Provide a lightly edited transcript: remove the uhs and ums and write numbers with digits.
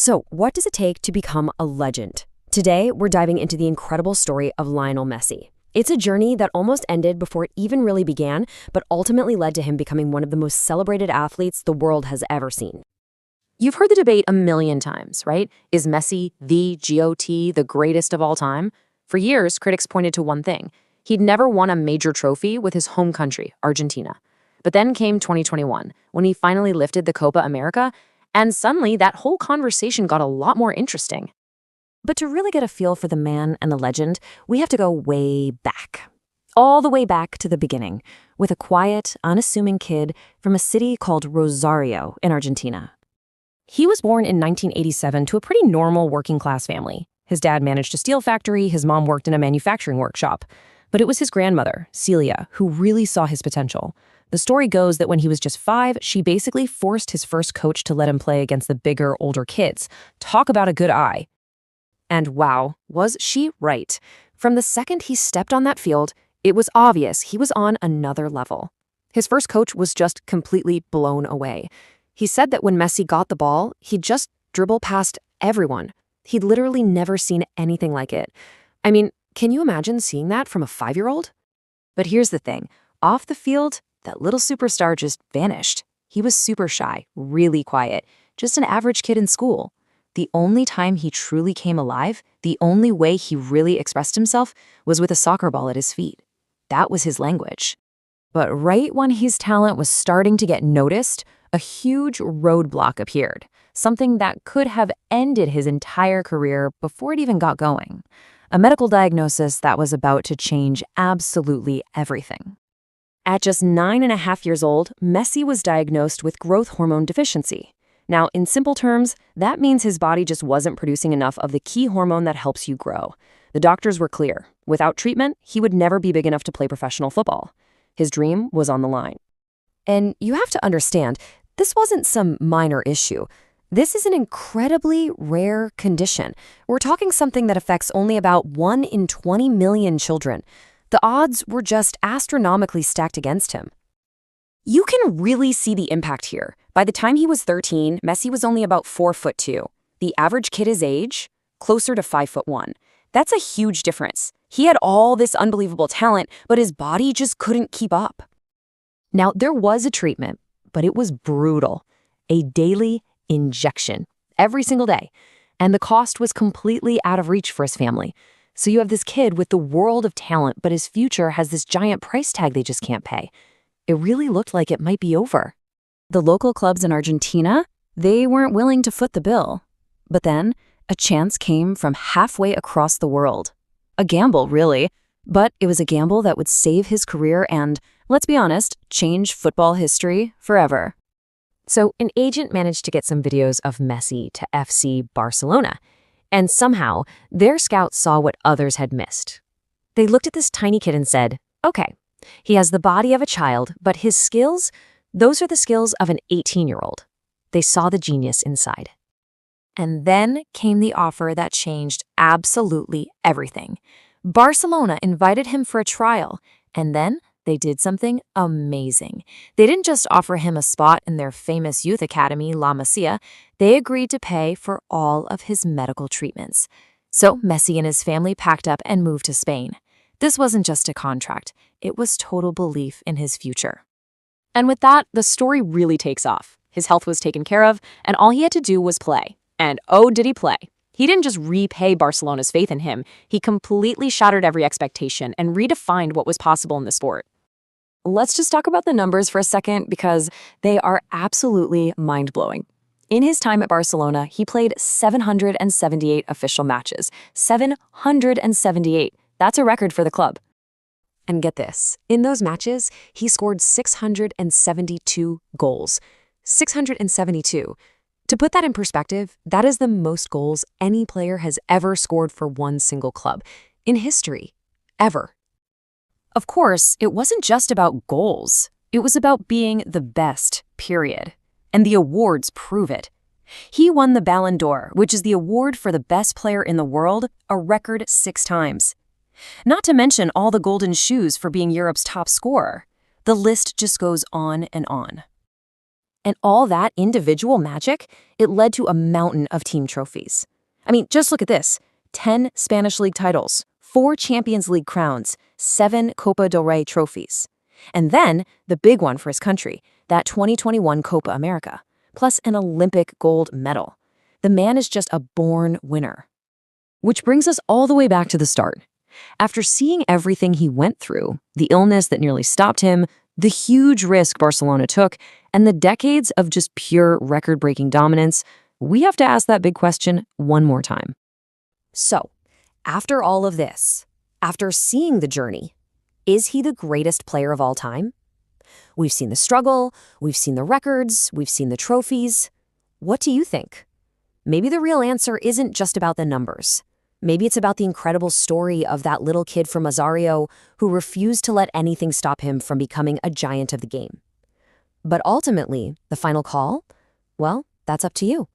So, what does it take to become a legend? Today, we're diving into the incredible story of Lionel Messi. It's a journey that almost ended before it even really began, but ultimately led to him becoming one of the most celebrated athletes the world has ever seen. You've heard the debate a million times, right? Is Messi the GOAT, the greatest of all time? For years, critics pointed to one thing. He'd never won a major trophy with his home country, Argentina. But then came 2021, when he finally lifted the Copa America, and suddenly that whole conversation got a lot more interesting. But to really get a feel for the man and the legend, we have to go way back. All the way back to the beginning, with a quiet, unassuming kid from a city called Rosario in Argentina. He was born in 1987 to a pretty normal working-class family. His dad managed a steel factory, his mom worked in a manufacturing workshop. But it was his grandmother, Celia, who really saw his potential. The story goes that when he was just 5, she basically forced his first coach to let him play against the bigger, older kids. Talk about a good eye. And wow, was she right. From the second he stepped on that field, it was obvious he was on another level. His first coach was just completely blown away. He said that when Messi got the ball, he'd just dribble past everyone. He'd literally never seen anything like it. I mean, can you imagine seeing that from a 5-year-old? But here's the thing. Off the field, that little superstar just vanished. He was super shy, really quiet, just an average kid in school. The only time he truly came alive, the only way he really expressed himself, was with a soccer ball at his feet. That was his language. But right when his talent was starting to get noticed, a huge roadblock appeared, something that could have ended his entire career before it even got going. A medical diagnosis that was about to change absolutely everything. At just 9.5 years old, Messi was diagnosed with growth hormone deficiency. Now, in simple terms, that means his body just wasn't producing enough of the key hormone that helps you grow. The doctors were clear. Without treatment, he would never be big enough to play professional football. His dream was on the line. And you have to understand, this wasn't some minor issue. This is an incredibly rare condition. We're talking something that affects only about 1 in 20 million children. The odds were just astronomically stacked against him. You can really see the impact here. By the time he was 13, Messi was only about 4'2". The average kid his age, closer to 5'1". That's a huge difference. He had all this unbelievable talent, but his body just couldn't keep up. Now, there was a treatment, but it was brutal. A daily injection every single day. And the cost was completely out of reach for his family. So you have this kid with the world of talent, but his future has this giant price tag they just can't pay. It really looked like it might be over. The local clubs in Argentina, they weren't willing to foot the bill. But then, a chance came from halfway across the world. A gamble, really. But it was a gamble that would save his career and, let's be honest, change football history forever. So an agent managed to get some videos of Messi to FC Barcelona. And somehow, their scouts saw what others had missed. They looked at this tiny kid and said, okay, he has the body of a child, but his skills, those are the skills of an 18-year-old. They saw the genius inside. And then came the offer that changed absolutely everything. Barcelona invited him for a trial, and then they did something amazing. They didn't just offer him a spot in their famous youth academy, La Masia. They agreed to pay for all of his medical treatments. So Messi and his family packed up and moved to Spain. This wasn't just a contract. It was total belief in his future. And with that, the story really takes off. His health was taken care of, and all he had to do was play. And oh, did he play. He didn't just repay Barcelona's faith in him. He completely shattered every expectation and redefined what was possible in the sport. Let's just talk about the numbers for a second because they are absolutely mind-blowing. In his time at Barcelona, he played 778 official matches. 778. That's a record for the club. And get this, in those matches, he scored 672 goals. 672. To put that in perspective, that is the most goals any player has ever scored for one single club. In history. Ever. Of course, it wasn't just about goals. It was about being the best, period. And the awards prove it. He won the Ballon d'Or, which is the award for the best player in the world, a record 6 times. Not to mention all the golden shoes for being Europe's top scorer. The list just goes on and on. And all that individual magic, it led to a mountain of team trophies. I mean, just look at this. 10 Spanish League titles, 4 Champions League crowns, 7 Copa del Rey trophies. And then, the big one for his country, that 2021 Copa America, plus an Olympic gold medal. The man is just a born winner. Which brings us all the way back to the start. After seeing everything he went through, the illness that nearly stopped him, the huge risk Barcelona took, and the decades of just pure record-breaking dominance, we have to ask that big question one more time. So, after all of this, after seeing the journey, is he the greatest player of all time? We've seen the struggle, we've seen the records, we've seen the trophies. What do you think? Maybe the real answer isn't just about the numbers. Maybe it's about the incredible story of that little kid from Rosario who refused to let anything stop him from becoming a giant of the game. But ultimately, the final call? Well, that's up to you.